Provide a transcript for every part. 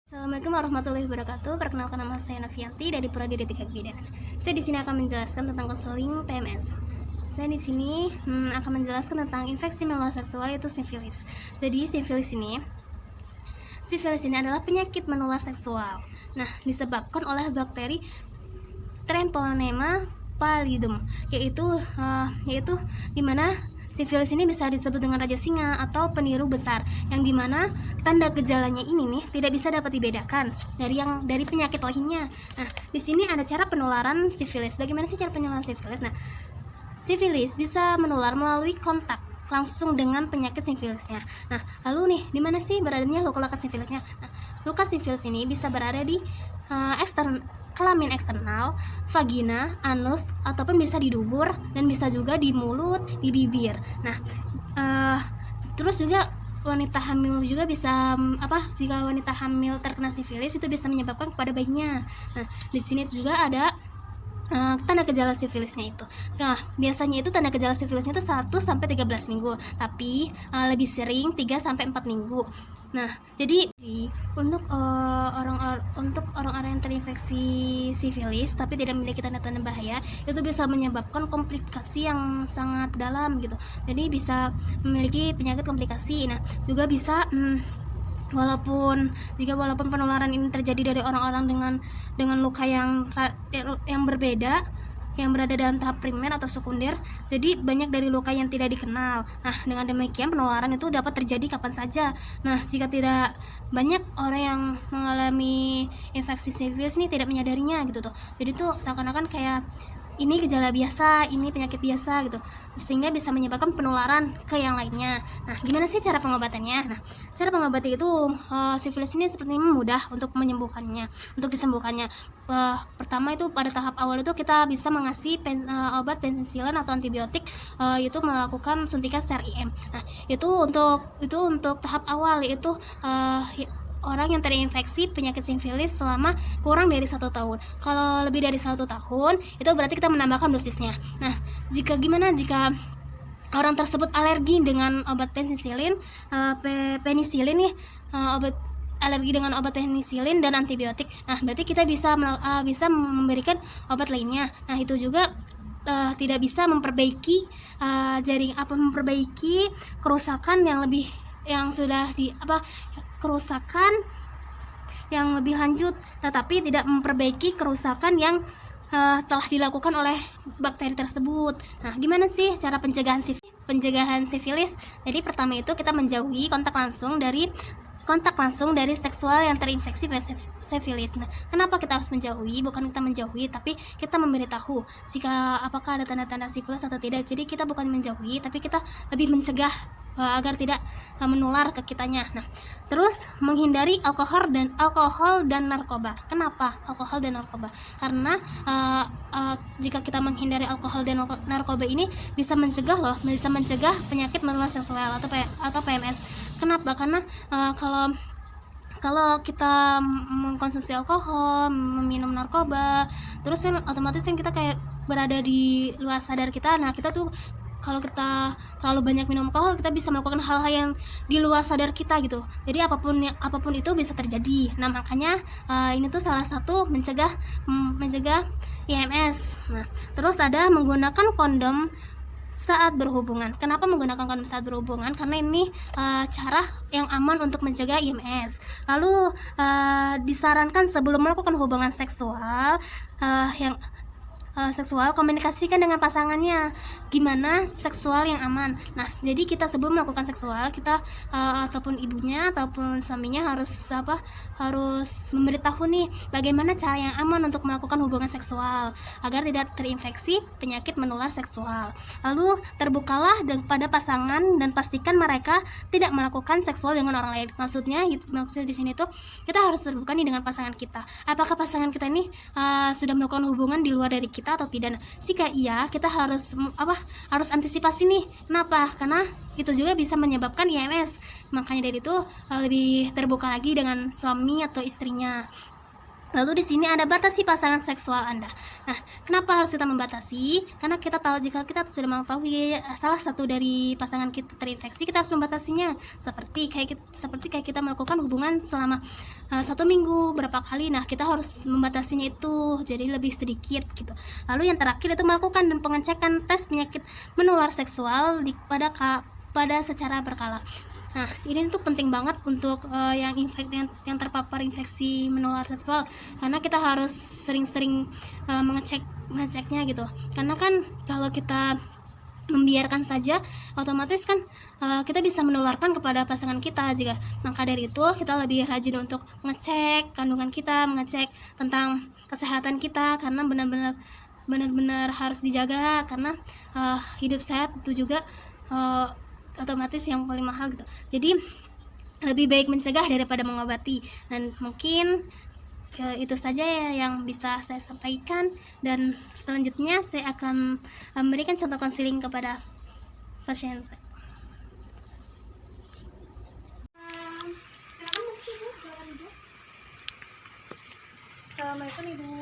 Assalamualaikum warahmatullahi wabarakatuh. Perkenalkan, nama saya Novianti dari Prodi D3 Kebidanan. Saya di sini akan menjelaskan tentang konseling PMS. Saya di sini akan menjelaskan tentang infeksi menular seksual, yaitu sifilis. Jadi sifilis ini adalah penyakit menular seksual. Nah, disebabkan oleh bakteri Treponema pallidum, yaitu di mana sifilis ini bisa disebut dengan raja singa atau peniru besar, yang dimana tanda gejalanya ini nih tidak bisa dapat dibedakan dari penyakit lainnya. Nah, di sini ada cara penularan sifilis. Bagaimana sih cara penularan sifilis? Nah, sifilis bisa menular melalui kontak langsung dengan penyakit sifilisnya. Nah, lalu nih, di mana sih beradanya luka-luka sifilisnya? Nah, luka sifilis ini bisa berada di kelamin eksternal, vagina, anus, ataupun bisa di dubur dan bisa juga di mulut, di bibir. Nah, terus juga wanita hamil juga bisa jika wanita hamil terkena sifilis itu bisa menyebabkan kepada bayinya. Nah, di sini juga ada tanda gejala sifilisnya itu. Nah, biasanya itu tanda gejala sifilisnya itu 1 sampai 13 minggu, tapi lebih sering 3 sampai 4 minggu. Nah, jadi untuk orang-orang yang terinfeksi sifilis tapi tidak memiliki tanda-tanda bahaya, itu bisa menyebabkan komplikasi yang sangat dalam gitu. Jadi bisa memiliki penyakit komplikasi. Nah, juga bisa walaupun penularan ini terjadi dari orang-orang dengan luka yang berbeda, yang berada dalam tahap primer atau sekunder, jadi banyak dari luka yang tidak dikenal. Nah, dengan demikian penularan itu dapat terjadi kapan saja. Nah, jika tidak, banyak orang yang mengalami infeksi sifilis ini tidak menyadarinya gitu tuh. Jadi tuh seakan-akan kayak ini gejala biasa, ini penyakit biasa gitu, sehingga bisa menyebabkan penularan ke yang lainnya. Nah, gimana sih cara pengobatannya? Nah, cara pengobatan itu sifilis ini sepertinya mudah untuk disembuhkannya. Pertama itu pada tahap awal itu kita bisa mengasih obat pensilin atau antibiotik, yaitu melakukan suntikan secara IM. Nah, itu untuk tahap awal, yaitu orang yang terinfeksi penyakit sifilis selama kurang dari 1 tahun. Kalau lebih dari 1 tahun, itu berarti kita menambahkan dosisnya. Nah, jika orang tersebut alergi dengan obat penisilin, alergi dengan obat penisilin dan antibiotik, nah berarti kita bisa memberikan obat lainnya. Nah, itu juga tidak bisa memperbaiki kerusakan kerusakan yang lebih lanjut, tetapi tidak memperbaiki kerusakan yang telah dilakukan oleh bakteri tersebut. Nah, gimana sih cara pencegahan sifilis? Jadi pertama itu kita menjauhi kontak langsung dari seksual yang terinfeksi sifilis. Nah, kenapa kita harus menjauhi? Bukan kita menjauhi, tapi kita memberitahu jika apakah ada tanda-tanda sifilis atau tidak. Jadi kita bukan menjauhi, tapi kita lebih mencegah agar tidak menular ke kitanya. Nah, terus menghindari alkohol dan narkoba. Kenapa alkohol dan narkoba? Karena jika kita menghindari alkohol dan narkoba ini bisa mencegah penyakit menular seksual atau PMS. Kenapa? Karena kalau kita mengkonsumsi alkohol, meminum narkoba, terus kan otomatis kan kita kayak berada di luar sadar kita. Nah, kita tuh kalau kita terlalu banyak minum alkohol, kita bisa melakukan hal-hal yang di luar sadar kita gitu. Jadi apapun itu bisa terjadi. Nah, makanya ini tuh salah satu mencegah IMS. Nah, terus ada menggunakan kondom saat berhubungan. Kenapa menggunakan kondom saat berhubungan? Karena ini cara yang aman untuk mencegah IMS. Lalu disarankan sebelum melakukan hubungan seksual komunikasikan dengan pasangannya gimana seksual yang aman. Nah, jadi kita sebelum melakukan seksual, kita ataupun ibunya ataupun suaminya harus memberitahu nih bagaimana cara yang aman untuk melakukan hubungan seksual agar tidak terinfeksi penyakit menular seksual. Lalu terbukalah pada pasangan dan pastikan mereka tidak melakukan seksual dengan orang lain. Maksudnya di sini tuh kita harus terbuka nih dengan pasangan kita. Apakah pasangan kita ini sudah melakukan hubungan di luar dari kita atau tidak? Nah, jika iya, kita harus antisipasi nih. Kenapa? Karena itu juga bisa menyebabkan IMS. Makanya dari itu lebih terbuka lagi dengan suami atau istrinya. Lalu di sini ada batasi pasangan seksual Anda. Nah, kenapa harus kita membatasi? Karena kita tahu jika kita sudah mengetahui salah satu dari pasangan kita terinfeksi, kita harus membatasinya. Seperti kayak kita melakukan hubungan selama 1 minggu berapa kali. Nah, kita harus membatasinya itu jadi lebih sedikit gitu. Lalu yang terakhir itu melakukan dan pengecekan tes penyakit menular seksual pada secara berkala. Nah, ini tuh penting banget untuk yang terpapar infeksi menular seksual, karena kita harus sering-sering mengeceknya gitu. Karena kan kalau kita membiarkan saja, otomatis kan kita bisa menularkan kepada pasangan kita juga. Maka dari itu kita lebih rajin untuk mengecek kandungan kita, mengecek tentang kesehatan kita, karena benar-benar harus dijaga, karena hidup sehat itu juga otomatis yang paling mahal gitu. Jadi lebih baik mencegah daripada mengobati. Dan mungkin itu saja ya yang bisa saya sampaikan, dan selanjutnya saya akan memberikan contoh konseling kepada pasien saya. Assalamualaikum Ibu.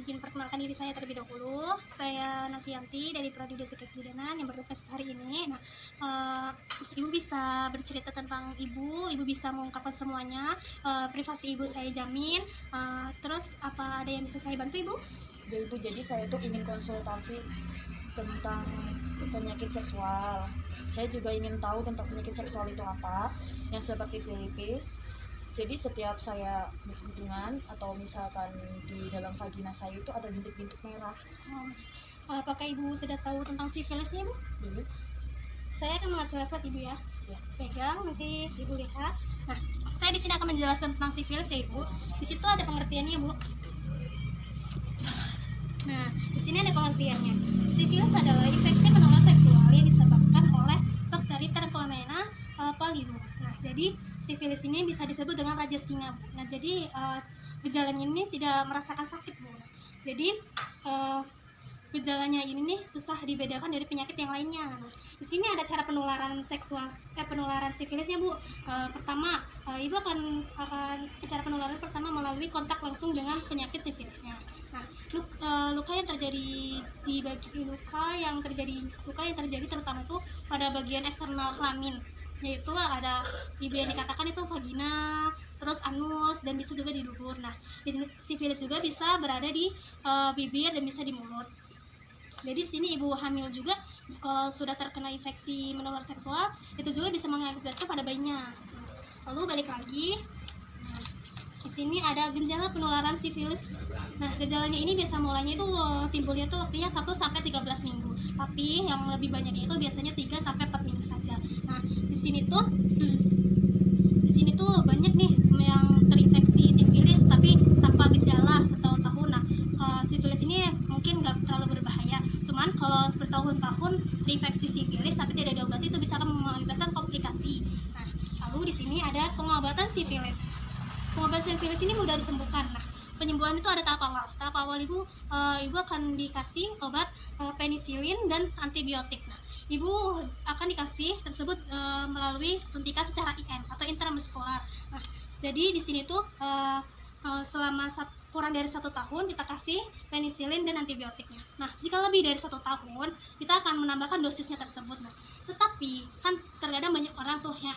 Izin perkenalkan diri saya terlebih dahulu. Saya Nafianti dari Prodi Detik Kebidanan yang bertugas hari ini. Nah, Ibu bisa bercerita tentang Ibu bisa mengungkapkan semuanya. Privasi Ibu saya jamin. Terus apa ada yang bisa saya bantu Ibu? Ya Ibu, jadi saya tuh ingin konsultasi tentang penyakit seksual. Saya juga ingin tahu tentang penyakit seksual itu apa, yang seperti Filipis. Jadi setiap saya berhubungan atau misalkan di dalam vagina saya itu ada bintik-bintik merah. Apakah Ibu sudah tahu tentang sifilisnya Ibu? Dulu. Saya akan mengasih leaflet Ibu ya. Ya. Pegang, nanti Ibu lihat. Nah, saya di sini akan menjelaskan tentang sifilis ya Ibu. Di situ ada pengertiannya Bu. Nah, di sini ada pengertiannya. Sifilis adalah infeksi menular seksual yang disebabkan oleh bakteri Trichomona pallidum. Nah, jadi sifilis ini bisa disebut dengan raja singa. Nah, jadi gejalanya ini tidak merasakan sakit Bu. Jadi gejalanya ini nih susah dibedakan dari penyakit yang lainnya. Nah, di sini ada cara penularan penularan sifilisnya Bu. Pertama, Ibu akan cara penularan pertama melalui kontak langsung dengan penyakit sifilisnya. Nah, luka yang terjadi terutama itu pada bagian eksternal kelamin, yaitu ada yang dikatakan itu vagina, terus anus, dan bisa juga di dubur. Nah, sifilis juga bisa berada di bibir dan bisa di mulut. Jadi sini ibu hamil juga kalau sudah terkena infeksi menular seksual itu juga bisa mengakibatkan pada bayinya. Lalu balik lagi, di sini ada gejala penularan sifilis. Nah, gejalanya ini biasa mulainya itu timbulnya tuh waktunya 1 sampai 13 minggu. Tapi yang lebih banyaknya itu biasanya 3 sampai 4 minggu saja. Nah, di sini tuh banyak nih yang terinfeksi sifilis tapi tanpa gejala bertahun-tahun. Nah, sifilis ini mungkin nggak terlalu berbahaya. Cuman kalau bertahun-tahun terinfeksi sifilis tapi tidak diobati itu bisa mengakibatkan komplikasi. Nah, lalu di sini ada pengobatan sifilis. Pengobatan sifilis ini mudah disembuhkan. Nah, penyembuhan itu ada tahap awal. Tahap awal ibu akan dikasih obat penisilin dan antibiotik. Nah, ibu akan dikasih tersebut melalui suntikan secara IM atau intramuskular. Nah, jadi di sini tuh selama kurang dari 1 tahun kita kasih penisilin dan antibiotiknya. Nah, jika lebih dari 1 tahun kita akan menambahkan dosisnya tersebut. Nah, tetapi kan terkadang banyak orang tuh yang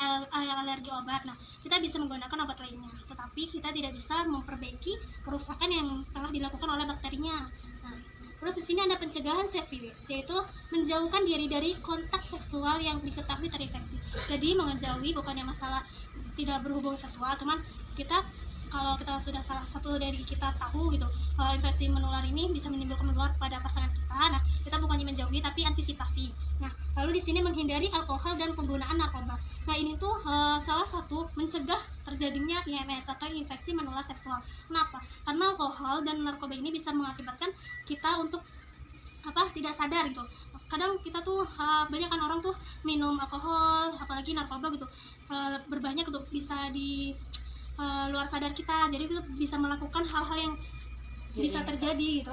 alergi obat. Nah, kita bisa menggunakan obat lainnya, tetapi kita tidak bisa memperbaiki kerusakan yang telah dilakukan oleh bakterinya. Nah, terus di sini ada pencegahan sifilis, yaitu menjauhkan diri dari kontak seksual yang diketahui terinfeksi. Jadi menjauhi bukannya masalah tidak berhubungan seksual, teman. Kalau kita sudah salah satu dari kita tahu gitu infeksi menular ini bisa menimbulkan menular pada pasangan kita. Nah, kita bukannya menjauhi tapi antisipasi. Nah, lalu di sini menghindari alkohol dan penggunaan narkoba. Nah, ini tuh salah satu mencegah terjadinya IMS atau infeksi menular seksual. Kenapa? Karena alkohol dan narkoba ini bisa mengakibatkan kita untuk tidak sadar gitu. Kadang kita tuh banyak kan orang tuh minum alkohol, apalagi narkoba gitu berbanyak gitu, bisa di luar sadar kita, jadi itu bisa melakukan hal-hal yang bisa terjadi gitu.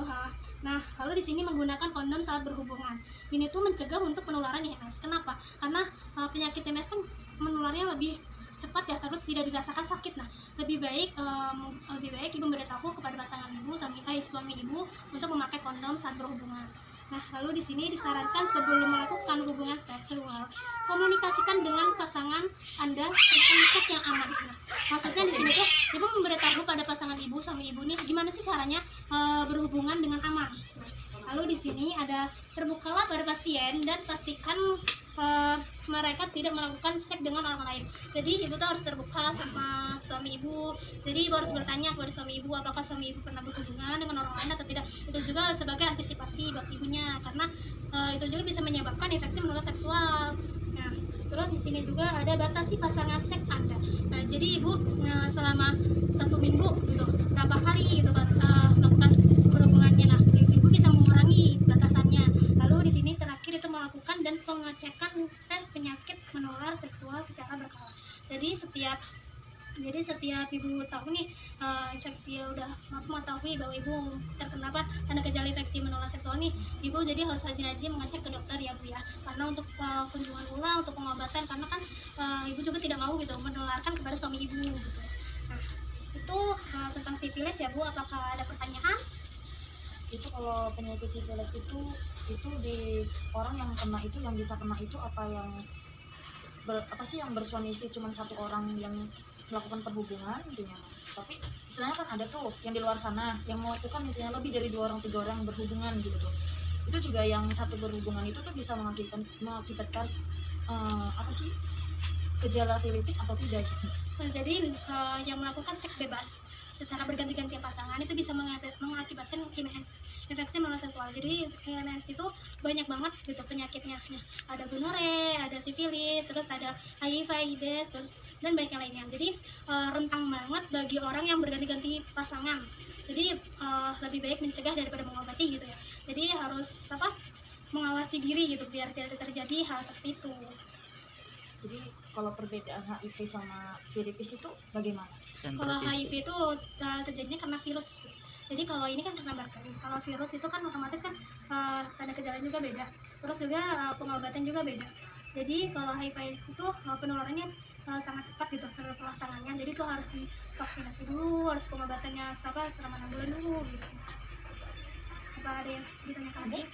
Nah, lalu di sini menggunakan kondom saat berhubungan. Ini tuh mencegah untuk penularan IMS. Kenapa? Karena penyakit IMS kan menularnya lebih cepat ya, terus tidak dirasakan sakit. Nah, lebih baik ibu memberitahu kepada pasangan ibu, suami ibu untuk memakai kondom saat berhubungan. Nah, lalu di sini disarankan sebelum melakukan hubungan seksual, komunikasikan dengan pasangan Anda tentang seks yang aman. Nah, maksudnya di sini tuh ibu memberitahu pada pasangan ibu, suami ibu nih gimana sih caranya berhubungan dengan aman. Nah, lalu di sini ada terbukalah pada pasien dan pastikan mereka tidak melakukan seks dengan orang lain. Jadi ibu tuh harus terbuka sama suami ibu. Jadi ibu harus bertanya kepada suami ibu apakah suami ibu pernah berhubungan dengan orang lain atau tidak. Itu juga sebagai antisipasi buat ibunya, karena itu juga bisa menyebabkan infeksi menular seksual. Nah, terus di sini juga ada batasi pasangan seks Anda. Nah, jadi ibu selama 1 minggu gitu berapa kali gitu melakukan berhubungannya. Nah, ibu bisa mengurangi batasannya. Lalu di sini terakhir itu melakukan dan pengecekan tes penyakit menular seksual secara berkala. Jadi setiap ibu tahu nih infeksi, udah mengetahui bahwa ibu terkena tanda gejala infeksi menular seksual nih, ibu jadi harus rajin-rajin mengecek ke dokter ya Bu ya, karena untuk kunjungan ulang, untuk pengobatan, karena kan ibu juga tidak mau gitu menularkan kepada suami ibu gitu. Nah, itu tentang sifilis ya Bu. Apakah ada pertanyaan? Itu kalau penyakit sifilis itu di orang yang kena itu, yang bisa kena itu apa yang yang bersuami istri cuma satu orang yang melakukan perhubungan gimana? Tapi istilahnya kan ada tuh yang di luar sana yang melakukan misalnya lebih dari 2 orang 3 orang berhubungan gitu tuh. Itu juga yang satu berhubungan itu tuh bisa mengakibatkan gejala filipis atau tidak gitu. Nah, jadi yang melakukan seks bebas secara berganti-ganti pasangan itu bisa mengakibatkan IMS, infeksi menular seksual. Jadi IMS itu banyak banget gitu penyakitnya. Nah, ada gonore, ada sifilis, terus ada HIV, AIDS, terus dan banyak yang lainnya. Jadi rentang banget bagi orang yang berganti-ganti pasangan. Jadi lebih baik mencegah daripada mengobati gitu ya. Jadi harus mengawasi diri gitu biar tidak terjadi hal seperti itu. Jadi kalau perbedaan HIV sama filipis itu bagaimana? Kalau HIV itu terjadinya karena virus. Jadi kalau ini kan karena bakteri. Kalau virus itu kan otomatis kan tanda gejala juga beda. Terus juga pengobatan juga beda. Jadi kalau HIV itu penularannya sangat cepat gitu pelaksananya. Jadi itu harus divaksinasi dulu, harus pengobatannya selama 6 bulan dulu gitu. Apa ada yang ditanyakan lagi?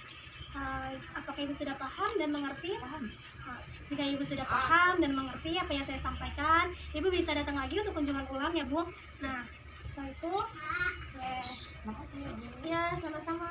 Apakah ibu sudah paham dan mengerti? Jika ibu sudah paham dan mengerti apa yang saya sampaikan, ibu bisa datang lagi untuk kunjungan ulang ya Bu. Nah, setelah itu Makasih ya Bu. ya sama-sama.